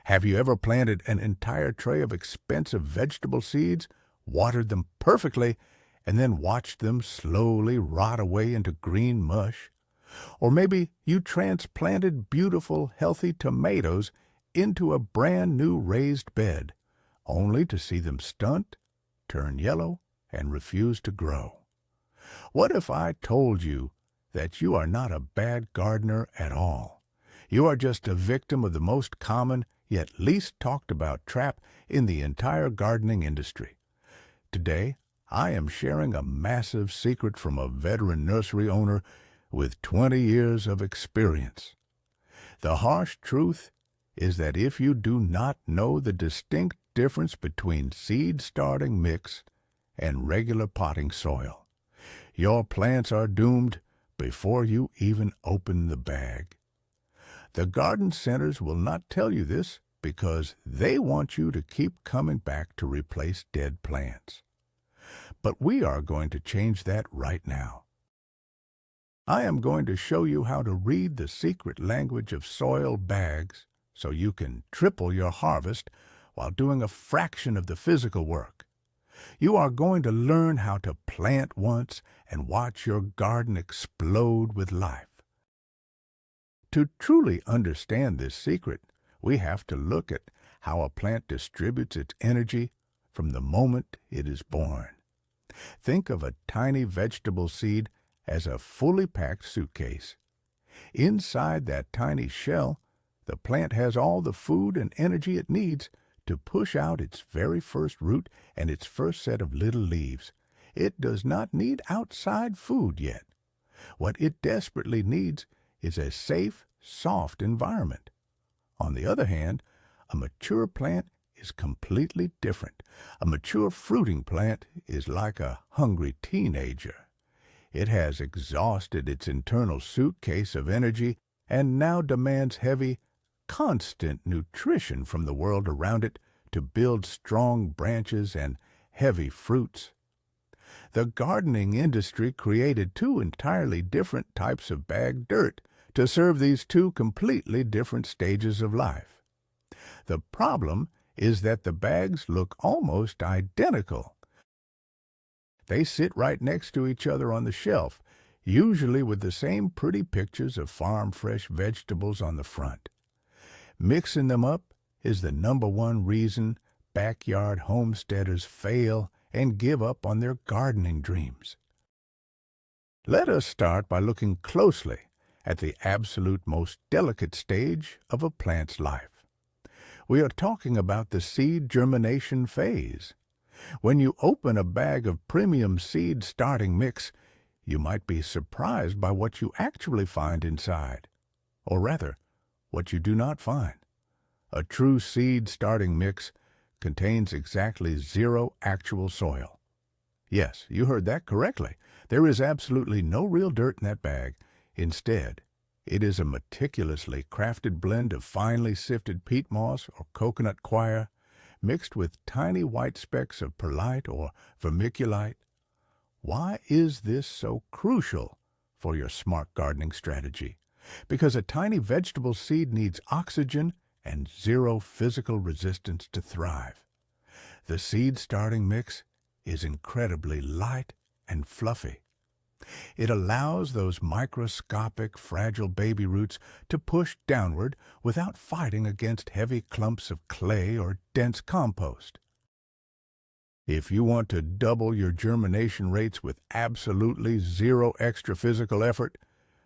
Have you ever planted an entire tray of expensive vegetable seeds, watered them perfectly, and then watched them slowly rot away into green mush? Or maybe you transplanted beautiful, healthy tomatoes into a brand new raised bed, only to see them stunt, turn yellow, and refuse to grow. What if I told you that you are not a bad gardener at all? You are just a victim of the most common yet least talked about trap in the entire gardening industry. Today, I am sharing a massive secret from a veteran nursery owner with 20 years of experience. The harsh truth is that if you do not know the distinct difference between seed starting mix and regular potting soil, your plants are doomed before you even open the bag. The garden centers will not tell you this because they want you to keep coming back to replace dead plants. But we are going to change that right now. I am going to show you how to read the secret language of soil bags so you can triple your harvest while doing a fraction of the physical work. You are going to learn how to plant once and watch your garden explode with life. To truly understand this secret, we have to look at how a plant distributes its energy from the moment it is born. Think of a tiny vegetable seed as a fully packed suitcase. Inside that tiny shell, the plant has all the food and energy it needs to push out its very first root and its first set of little leaves. It does not need outside food yet. What it desperately needs is a safe, soft environment. On the other hand, a mature plant is completely different. A mature fruiting plant is like a hungry teenager. It has exhausted its internal suitcase of energy and now demands heavy, constant nutrition from the world around it to build strong branches and heavy fruits. The gardening industry created two entirely different types of bagged dirt to serve these two completely different stages of life. The problem is that the bags look almost identical. They sit right next to each other on the shelf, usually with the same pretty pictures of farm-fresh vegetables on the front. Mixing them up is the #1 reason backyard homesteaders fail and give up on their gardening dreams. Let us start by looking closely at the absolute most delicate stage of a plant's life. We are talking about the seed germination phase. When you open a bag of premium seed starting mix, you might be surprised by what you actually find inside. Or rather, what you do not find. A true seed starting mix contains exactly 0 actual soil. Yes, you heard that correctly. There is absolutely no real dirt in that bag. Instead, it is a meticulously crafted blend of finely sifted peat moss or coconut coir, mixed with tiny white specks of perlite or vermiculite. Why is this so crucial for your smart gardening strategy? Because a tiny vegetable seed needs oxygen and 0 physical resistance to thrive. The seed starting mix is incredibly light and fluffy. It allows those microscopic, fragile baby roots to push downward without fighting against heavy clumps of clay or dense compost. If you want to double your germination rates with absolutely 0 extra physical effort,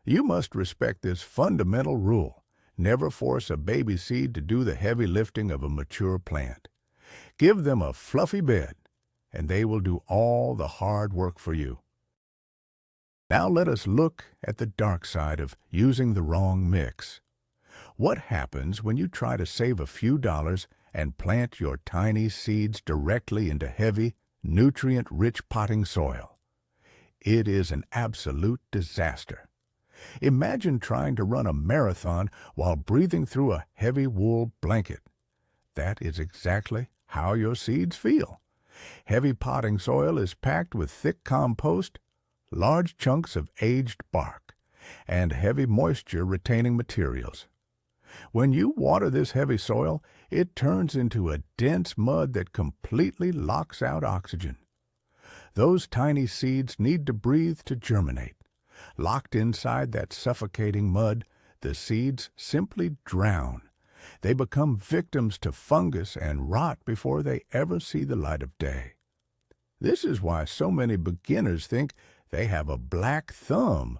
you must respect this fundamental rule. Never force a baby seed to do the heavy lifting of a mature plant. Give them a fluffy bed, and they will do all the hard work for you. Now let us look at the dark side of using the wrong mix. What happens when you try to save a few dollars and plant your tiny seeds directly into heavy, nutrient-rich potting soil? It is an absolute disaster. Imagine trying to run a marathon while breathing through a heavy wool blanket. That is exactly how your seeds feel. Heavy potting soil is packed with thick compost, large chunks of aged bark, and heavy moisture-retaining materials. When you water this heavy soil, it turns into a dense mud that completely locks out oxygen. Those tiny seeds need to breathe to germinate. Locked inside that suffocating mud, the seeds simply drown. They become victims to fungus and rot before they ever see the light of day. This is why so many beginners think they have a black thumb.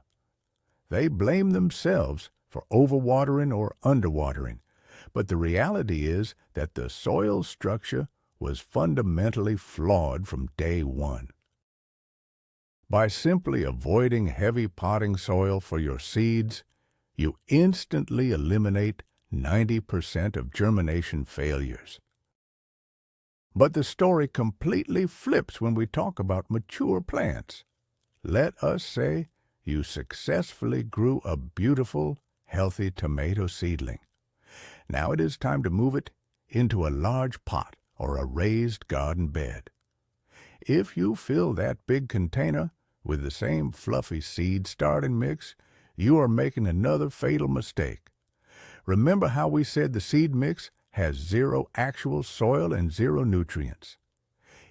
They blame themselves for overwatering or underwatering, but the reality is that the soil structure was fundamentally flawed from day one. By simply avoiding heavy potting soil for your seeds, you instantly eliminate 90% of germination failures. But the story completely flips when we talk about mature plants. Let us say you successfully grew a beautiful, healthy tomato seedling. Now it is time to move it into a large pot or a raised garden bed. If you fill that big container with the same fluffy seed starting mix, you are making another fatal mistake. Remember how we said the seed mix has 0 actual soil and 0 nutrients?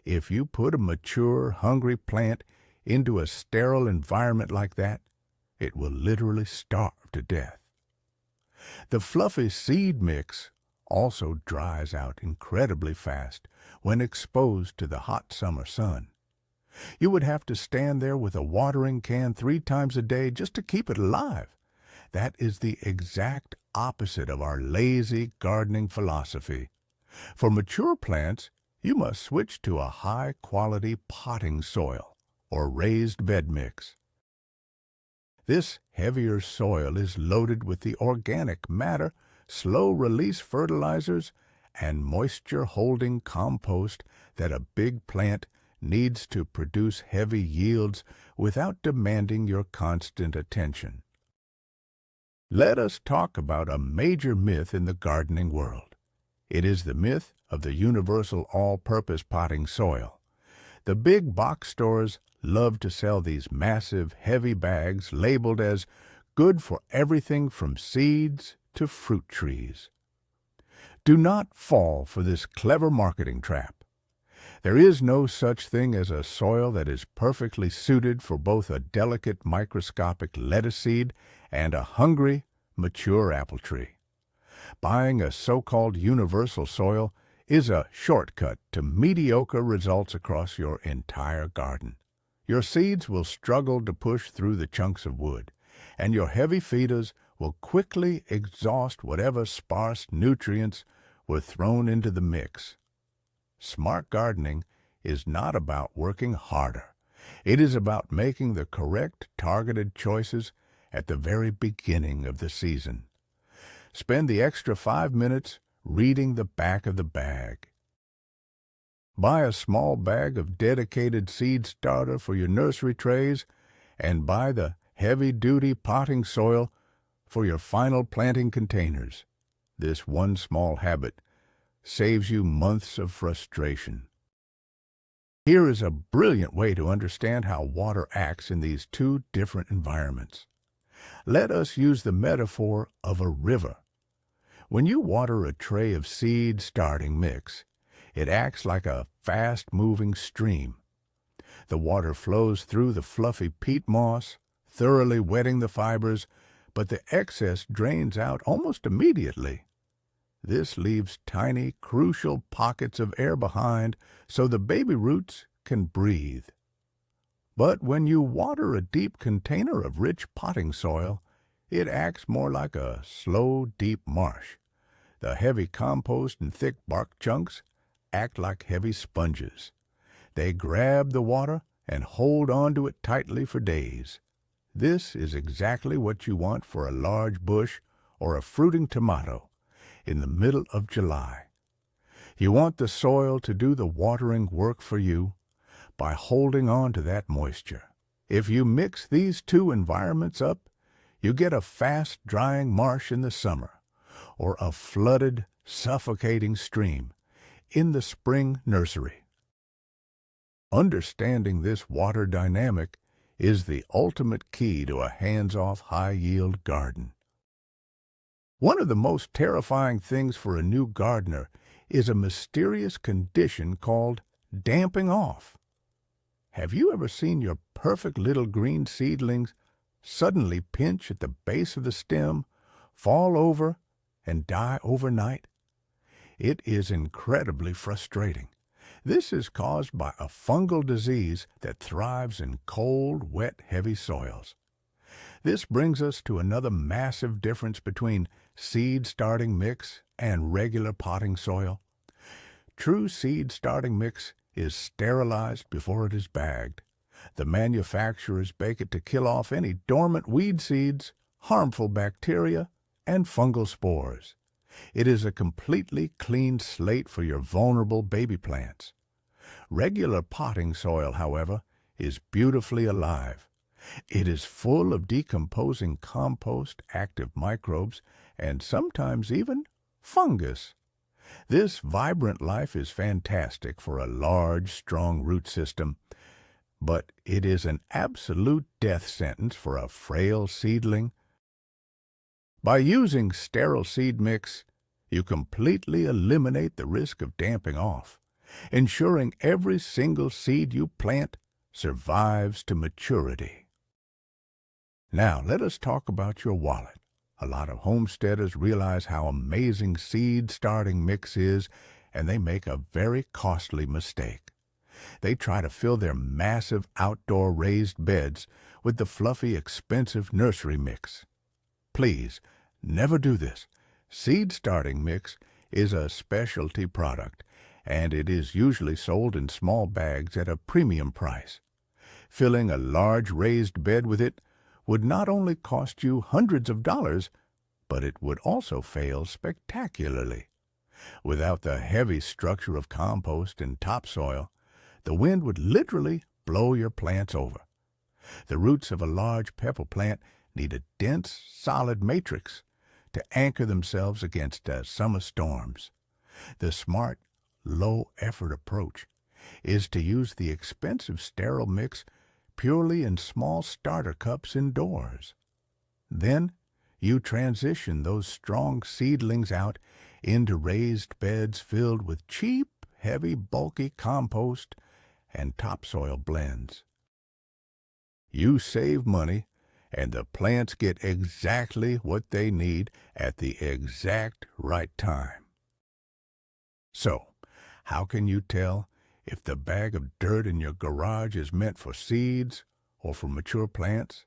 If you put a mature, hungry plant into a sterile environment like that, it will literally starve to death. The fluffy seed mix also dries out incredibly fast when exposed to the hot summer sun. You would have to stand there with a watering can 3 times a day just to keep it alive. That is the exact opposite of our lazy gardening philosophy. For mature plants, you must switch to a high-quality potting soil or raised bed mix. This heavier soil is loaded with the organic matter, slow-release fertilizers, and moisture-holding compost that a big plant needs to produce heavy yields without demanding your constant attention. Let us talk about a major myth in the gardening world. It is the myth of the universal all-purpose potting soil. The big box stores love to sell these massive, heavy bags labeled as good for everything from seeds to fruit trees. Do not fall for this clever marketing trap. There is no such thing as a soil that is perfectly suited for both a delicate microscopic lettuce seed and a hungry, mature apple tree. Buying a so-called universal soil is a shortcut to mediocre results across your entire garden. Your seeds will struggle to push through the chunks of wood, and your heavy feeders will quickly exhaust whatever sparse nutrients were thrown into the mix. Smart gardening is not about working harder. It is about making the correct targeted choices at the very beginning of the season. Spend the extra 5 minutes reading the back of the bag. Buy a small bag of dedicated seed starter for your nursery trays, and buy the heavy-duty potting soil for your final planting containers. This one small habit saves you months of frustration. Here is a brilliant way to understand how water acts in these 2 different environments. Let us use the metaphor of a river. When you water a tray of seed starting mix, it acts like a fast-moving stream. The water flows through the fluffy peat moss, thoroughly wetting the fibers, but the excess drains out almost immediately. This leaves tiny, crucial pockets of air behind so the baby roots can breathe. But when you water a deep container of rich potting soil, it acts more like a slow, deep marsh. The heavy compost and thick bark chunks act like heavy sponges. They grab the water and hold on to it tightly for days. This is exactly what you want for a large bush or a fruiting tomato in the middle of July. You want the soil to do the watering work for you by holding on to that moisture. If you mix these 2 environments up, you get a fast-drying marsh in the summer or a flooded, suffocating stream in the spring nursery. Understanding this water dynamic is the ultimate key to a hands-off, high-yield garden. One of the most terrifying things for a new gardener is a mysterious condition called damping off. Have you ever seen your perfect little green seedlings suddenly pinch at the base of the stem, fall over, and die overnight? It is incredibly frustrating. This is caused by a fungal disease that thrives in cold, wet, heavy soils. This brings us to another massive difference between seed starting mix and regular potting soil. True seed starting mix is sterilized before it is bagged. The manufacturers bake it to kill off any dormant weed seeds, harmful bacteria, and fungal spores. It is a completely clean slate for your vulnerable baby plants. Regular potting soil, however, is beautifully alive. It is full of decomposing compost, active microbes, and sometimes even fungus. This vibrant life is fantastic for a large, strong root system, but it is an absolute death sentence for a frail seedling. By using sterile seed mix, you completely eliminate the risk of damping off, ensuring every single seed you plant survives to maturity. Now, let us talk about your wallet. A lot of homesteaders realize how amazing seed starting mix is, and they make a very costly mistake. They try to fill their massive outdoor raised beds with the fluffy, expensive nursery mix. Please, never do this. Seed starting mix is a specialty product, and it is usually sold in small bags at a premium price. Filling a large raised bed with it would not only cost you hundreds of dollars, but it would also fail spectacularly. Without the heavy structure of compost and topsoil, the wind would literally blow your plants over. The roots of a large pepper plant need a dense, solid matrix to anchor themselves against summer storms. The smart, low-effort approach is to use the expensive sterile mix purely in small starter cups indoors. Then you transition those strong seedlings out into raised beds filled with cheap, heavy, bulky compost and topsoil blends. You save money, and the plants get exactly what they need at the exact right time. So, how can you tell if the bag of dirt in your garage is meant for seeds or for mature plants?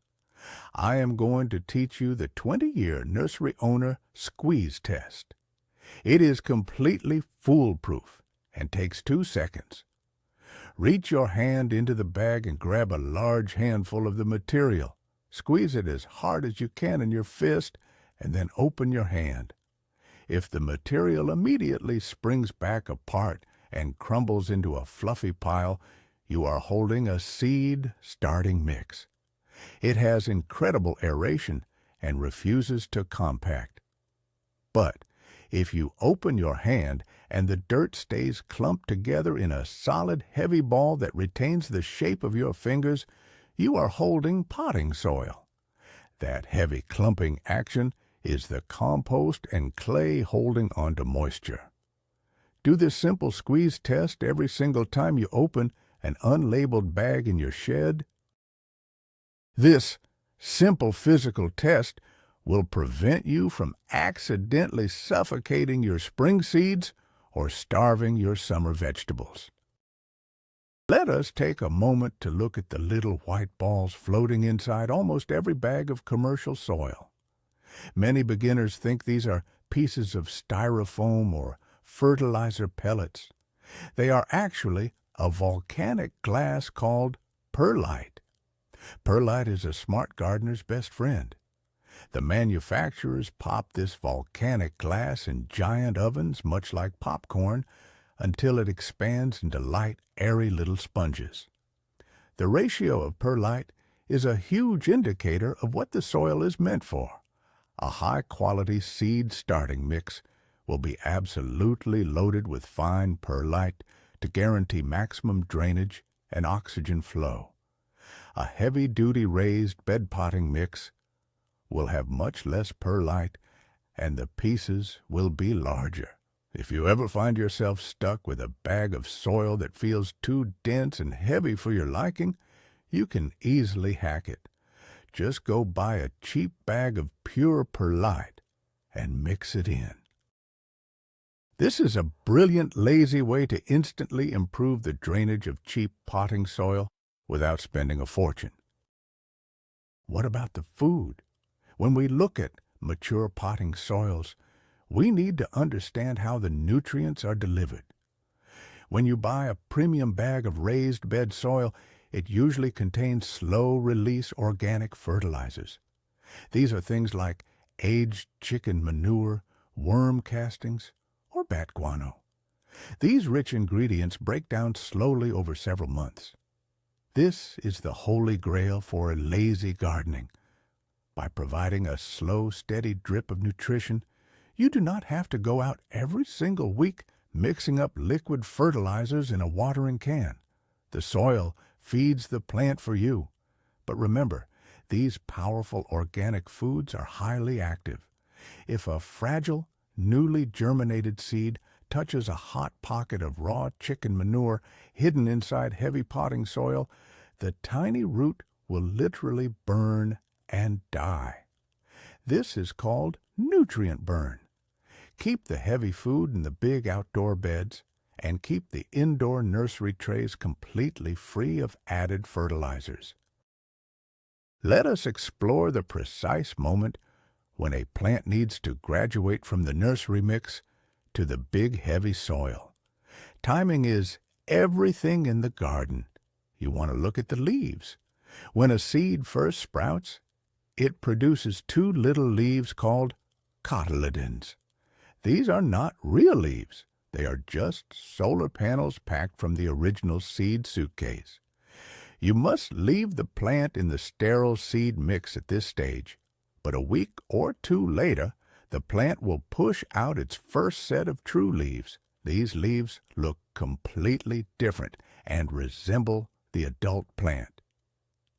I am going to teach you the 20-year nursery owner squeeze test. It is completely foolproof and takes 2 seconds. Reach your hand into the bag and grab a large handful of the material. Squeeze it as hard as you can in your fist and then open your hand. If the material immediately springs back apart and crumbles into a fluffy pile, you are holding a seed starting mix. It has incredible aeration and refuses to compact. But if you open your hand and the dirt stays clumped together in a solid, heavy ball that retains the shape of your fingers, you are holding potting soil. That heavy clumping action is the compost and clay holding onto moisture. Do this simple squeeze test every single time you open an unlabeled bag in your shed. This simple physical test will prevent you from accidentally suffocating your spring seeds or starving your summer vegetables. Let us take a moment to look at the little white balls floating inside almost every bag of commercial soil. Many beginners think these are pieces of styrofoam or fertilizer pellets. They are actually a volcanic glass called perlite. Perlite is a smart gardener's best friend. The manufacturers pop this volcanic glass in giant ovens, much like popcorn, until it expands into light, airy little sponges. The ratio of perlite is a huge indicator of what the soil is meant for. A high-quality seed starting mix will be absolutely loaded with fine perlite to guarantee maximum drainage and oxygen flow. A heavy-duty raised bed potting mix will have much less perlite and the pieces will be larger. If you ever find yourself stuck with a bag of soil that feels too dense and heavy for your liking, you can easily hack it. Just go buy a cheap bag of pure perlite and mix it in. This is a brilliant, lazy way to instantly improve the drainage of cheap potting soil without spending a fortune. What about the food? When we look at mature potting soils, we need to understand how the nutrients are delivered. When you buy a premium bag of raised bed soil, it usually contains slow-release organic fertilizers. These are things like aged chicken manure, worm castings, or bat guano. These rich ingredients break down slowly over several months. This is the holy grail for lazy gardening. By providing a slow, steady drip of nutrition, you do not have to go out every single week mixing up liquid fertilizers in a watering can. The soil feeds the plant for you. But remember, these powerful organic foods are highly active. If a fragile, newly germinated seed touches a hot pocket of raw chicken manure hidden inside heavy potting soil, the tiny root will literally burn and die. This is called nutrient burn. Keep the heavy food in the big outdoor beds and keep the indoor nursery trays completely free of added fertilizers. Let us explore the precise moment when a plant needs to graduate from the nursery mix to the big heavy soil. Timing is everything in the garden. You want to look at the leaves. When a seed first sprouts, it produces two little leaves called cotyledons. These are not real leaves. They are just solar panels packed from the original seed suitcase. You must leave the plant in the sterile seed mix at this stage, but a week or two later, the plant will push out its first set of true leaves. These leaves look completely different and resemble the adult plant.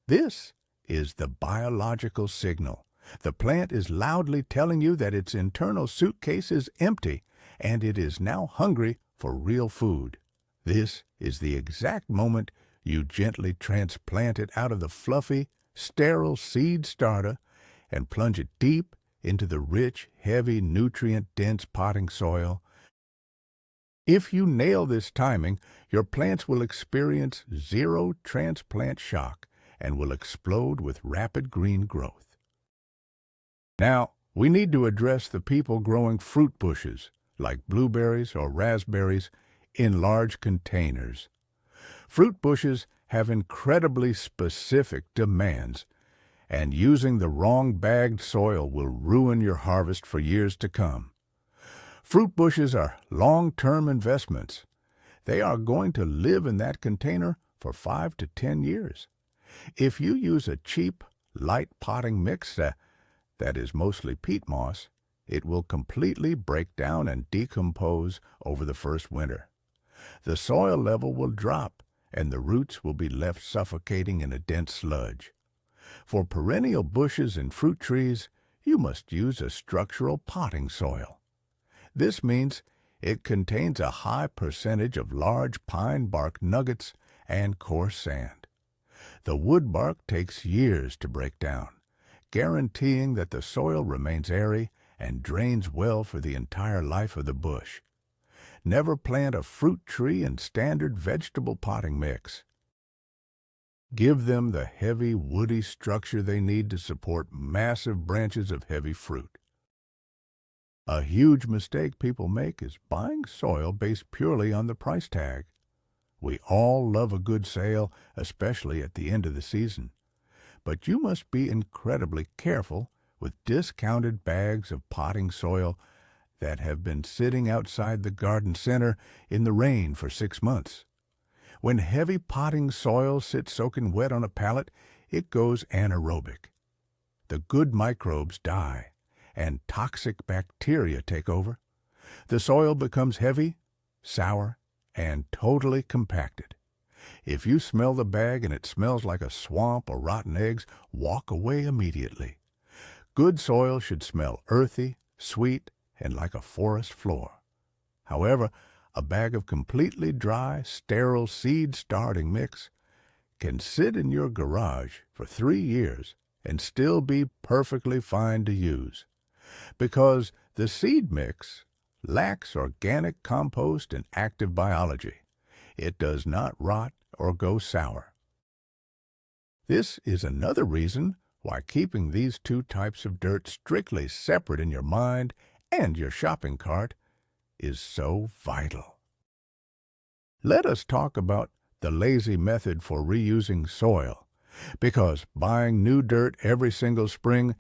This is the biological signal. The plant is loudly telling you that its internal suitcase is empty and it is now hungry for real food. This is the exact moment you gently transplant it out of the fluffy, sterile seed starter and plunge it deep into the rich, heavy, nutrient-dense potting soil. If you nail this timing, your plants will experience zero transplant shock and will explode with rapid green growth. Now, we need to address the people growing fruit bushes, like blueberries or raspberries, in large containers. Fruit bushes have incredibly specific demands, and using the wrong bagged soil will ruin your harvest for years to come. Fruit bushes are long-term investments. They are going to live in that container for 5 to 10 years. If you use a cheap, light potting mix that is mostly peat moss, it will completely break down and decompose over the first winter. The soil level will drop, and the roots will be left suffocating in a dense sludge. For perennial bushes and fruit trees, you must use a structural potting soil. This means it contains a high percentage of large pine bark nuggets and coarse sand. The wood bark takes years to break down, guaranteeing that the soil remains airy and drains well for the entire life of the bush. Never plant a fruit tree in standard vegetable potting mix. Give them the heavy, woody structure they need to support massive branches of heavy fruit. A huge mistake people make is buying soil based purely on the price tag. We all love a good sale, especially at the end of the season. But you must be incredibly careful with discounted bags of potting soil that have been sitting outside the garden center in the rain for 6 months. When heavy potting soil sits soaking wet on a pallet, it goes anaerobic. The good microbes die, and toxic bacteria take over. The soil becomes heavy, sour, and totally compacted. If you smell the bag and it smells like a swamp or rotten eggs, walk away immediately. Good soil should smell earthy, sweet, and like a forest floor. However, a bag of completely dry, sterile seed starting mix can sit in your garage for 3 years and still be perfectly fine to use, because the seed mix lacks organic compost and active biology. It does not rot or go sour. This is another reason why keeping these two types of dirt strictly separate in your mind and your shopping cart is so vital. Let us talk about the lazy method for reusing soil, because buying new dirt every single spring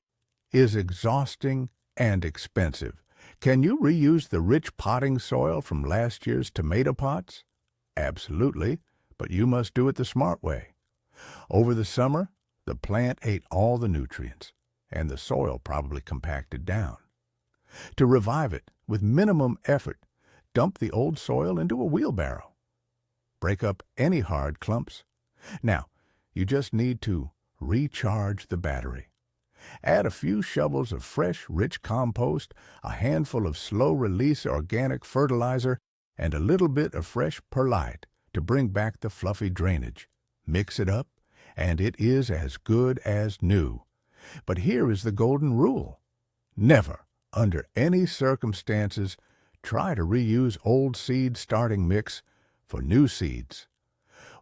is exhausting and expensive. Can you reuse the rich potting soil from last year's tomato pots? Absolutely, but you must do it the smart way. Over the summer, the plant ate all the nutrients, and the soil probably compacted down. To revive it with minimum effort, dump the old soil into a wheelbarrow. Break up any hard clumps. Now, you just need to recharge the battery. Add a few shovels of fresh, rich compost, a handful of slow-release organic fertilizer, and a little bit of fresh perlite to bring back the fluffy drainage. Mix it up, and it is as good as new. But here is the golden rule. Never, under any circumstances, try to reuse old seed starting mix for new seeds.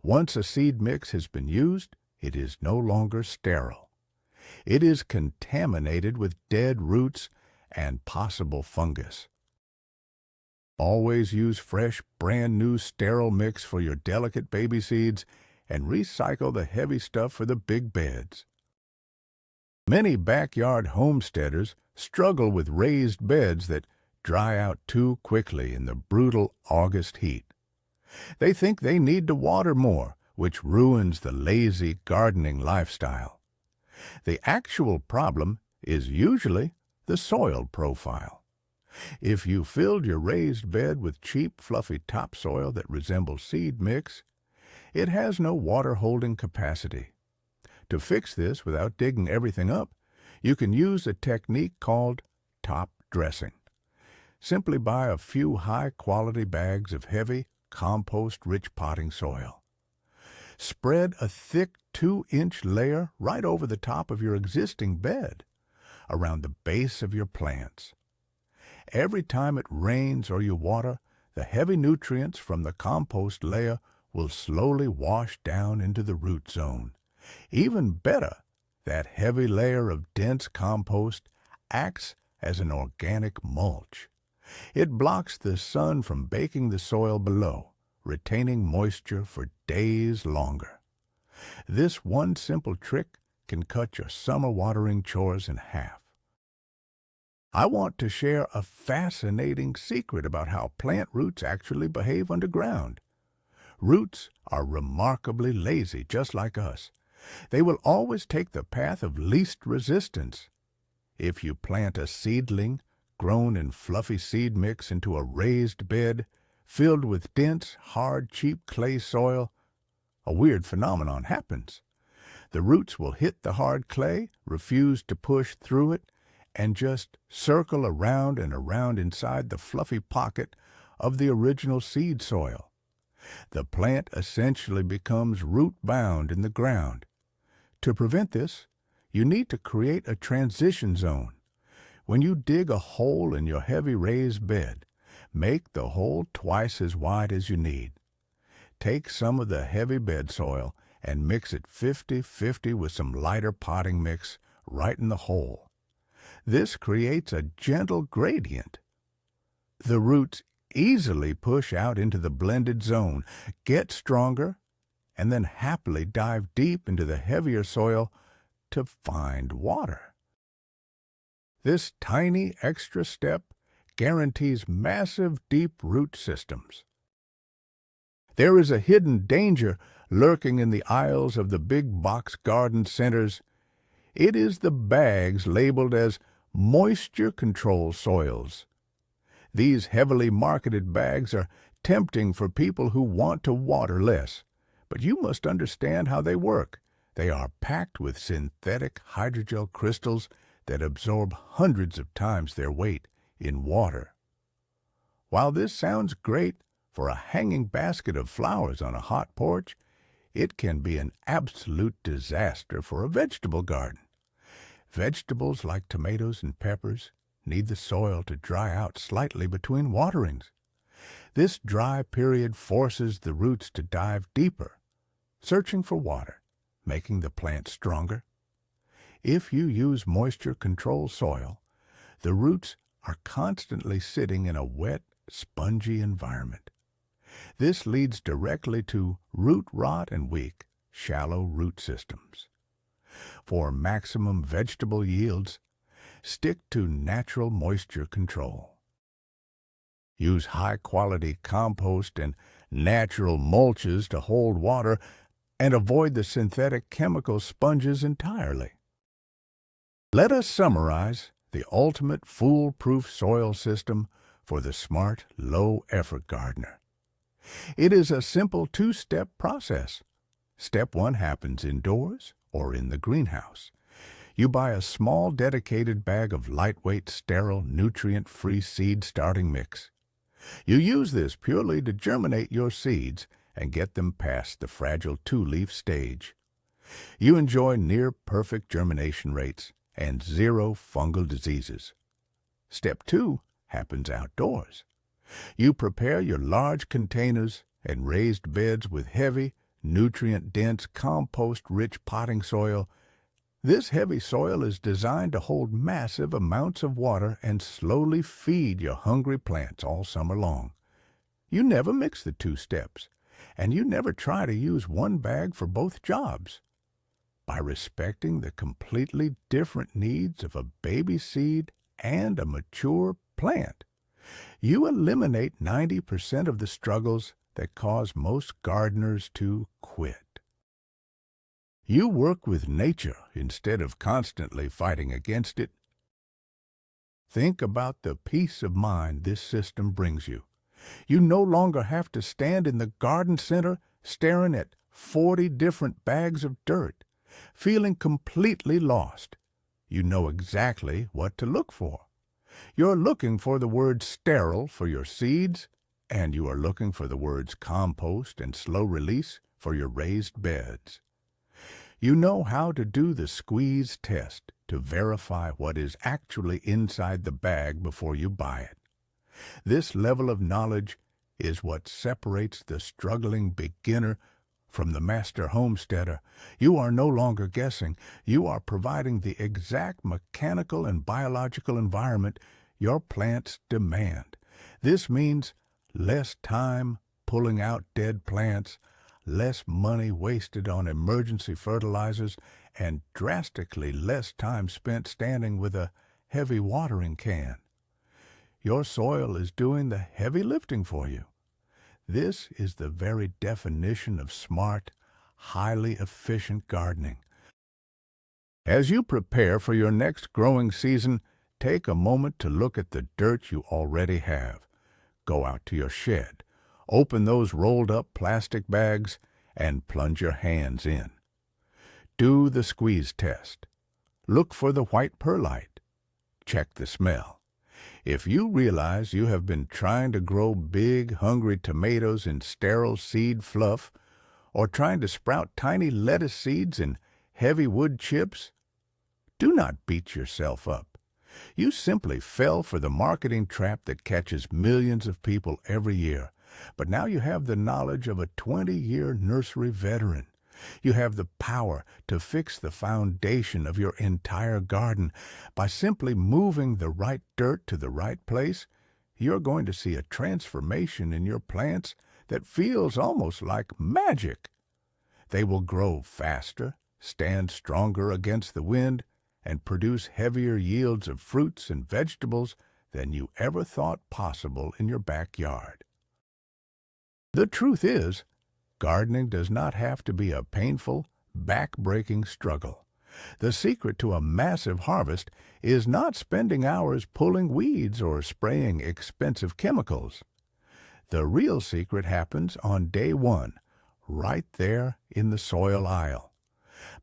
Once a seed mix has been used, it is no longer sterile. It is contaminated with dead roots and possible fungus. Always use fresh, brand new sterile mix for your delicate baby seeds and recycle the heavy stuff for the big beds. Many backyard homesteaders struggle with raised beds that dry out too quickly in the brutal August heat. They think they need to water more, which ruins the lazy gardening lifestyle. The actual problem is usually the soil profile. If you filled your raised bed with cheap, fluffy topsoil that resembles seed mix, it has no water-holding capacity. To fix this without digging everything up, you can use a technique called top dressing. Simply buy a few high-quality bags of heavy, compost-rich potting soil. Spread a thick 2-inch layer right over the top of your existing bed, around the base of your plants. Every time it rains or you water, the heavy nutrients from the compost layer will slowly wash down into the root zone. Even better, that heavy layer of dense compost acts as an organic mulch. It blocks the sun from baking the soil below, retaining moisture for days longer. This one simple trick can cut your summer watering chores in half. I want to share a fascinating secret about how plant roots actually behave underground. Roots are remarkably lazy, just like us. They will always take the path of least resistance. If you plant a seedling grown in fluffy seed mix into a raised bed filled with dense, hard, cheap clay soil, a weird phenomenon happens. The roots will hit the hard clay, refuse to push through it, and just circle around and around inside the fluffy pocket of the original seed soil. The plant essentially becomes root-bound in the ground. To prevent this, you need to create a transition zone. When you dig a hole in your heavy raised bed, make the hole twice as wide as you need. Take some of the heavy bed soil and mix it 50-50 with some lighter potting mix right in the hole. This creates a gentle gradient. The roots easily push out into the blended zone, get stronger, and then happily dive deep into the heavier soil to find water. This tiny extra step guarantees massive deep root systems. There is a hidden danger lurking in the aisles of the big box garden centers. It is the bags labeled as moisture control soils. These heavily marketed bags are tempting for people who want to water less, but you must understand how they work. They are packed with synthetic hydrogel crystals that absorb hundreds of times their weight in water. While this sounds great for a hanging basket of flowers on a hot porch, it can be an absolute disaster for a vegetable garden. Vegetables like tomatoes and peppers need the soil to dry out slightly between waterings. This dry period forces the roots to dive deeper, searching for water, making the plant stronger. If you use moisture control soil, the roots are constantly sitting in a wet, spongy environment. This leads directly to root rot and weak, shallow root systems. For maximum vegetable yields, stick to natural moisture control. Use high-quality compost and natural mulches to hold water and avoid the synthetic chemical sponges entirely. Let us summarize the ultimate foolproof soil system for the smart, low-effort gardener. It is a simple two-step process. Step 1 happens indoors or in the greenhouse. You buy a small dedicated bag of lightweight, sterile, nutrient-free seed starting mix. You use this purely to germinate your seeds and get them past the fragile two-leaf stage. You enjoy near-perfect germination rates and zero fungal diseases. Step 2 happens outdoors. You prepare your large containers and raised beds with heavy, nutrient-dense, compost-rich potting soil. This heavy soil is designed to hold massive amounts of water and slowly feed your hungry plants all summer long. You never mix the two steps, and you never try to use one bag for both jobs. By respecting the completely different needs of a baby seed and a mature plant, you eliminate 90% of the struggles that cause most gardeners to quit. You work with nature instead of constantly fighting against it. Think about the peace of mind this system brings you. You no longer have to stand in the garden center staring at 40 different bags of dirt, feeling completely lost. You know exactly what to look for. You're looking for the word sterile for your seeds, and you are looking for the words compost and slow release for your raised beds. You know how to do the squeeze test to verify what is actually inside the bag before you buy it. This level of knowledge is what separates the struggling beginner from the master homesteader. You are no longer guessing. You are providing the exact mechanical and biological environment your plants demand. This means less time pulling out dead plants, less money wasted on emergency fertilizers, and drastically less time spent standing with a heavy watering can. Your soil is doing the heavy lifting for you. This is the very definition of smart, highly efficient gardening. As you prepare for your next growing season, take a moment to look at the dirt you already have. Go out to your shed, open those rolled-up plastic bags, and plunge your hands in. Do the squeeze test. Look for the white perlite. Check the smell. If you realize you have been trying to grow big, hungry tomatoes in sterile seed fluff, or trying to sprout tiny lettuce seeds in heavy wood chips, do not beat yourself up. You simply fell for the marketing trap that catches millions of people every year. But now you have the knowledge of a 20-year nursery veteran. You have the power to fix the foundation of your entire garden. By simply moving the right dirt to the right place, you're going to see a transformation in your plants that feels almost like magic. They will grow faster, stand stronger against the wind, and produce heavier yields of fruits and vegetables than you ever thought possible in your backyard. The truth is, gardening does not have to be a painful, back-breaking struggle. The secret to a massive harvest is not spending hours pulling weeds or spraying expensive chemicals. The real secret happens on day one, right there in the soil aisle.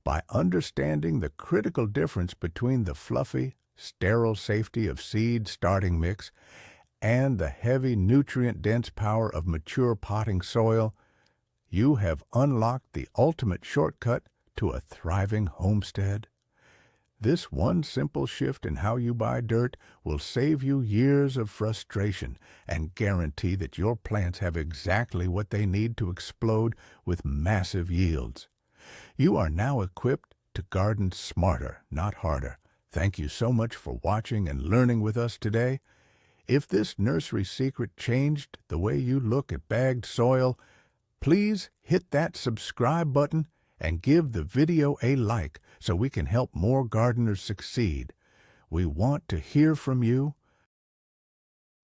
By understanding the critical difference between the fluffy, sterile safety of seed starting mix and the heavy, nutrient-dense power of mature potting soil, you have unlocked the ultimate shortcut to a thriving homestead. This one simple shift in how you buy dirt will save you years of frustration and guarantee that your plants have exactly what they need to explode with massive yields. You are now equipped to garden smarter, not harder. Thank you so much for watching and learning with us today. If this nursery secret changed the way you look at bagged soil, please hit that subscribe button and give the video a like so we can help more gardeners succeed. We want to hear from you.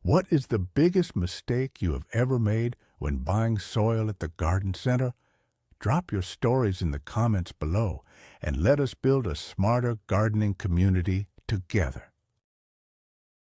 What is the biggest mistake you have ever made when buying soil at the garden center? Drop your stories in the comments below and let us build a smarter gardening community together.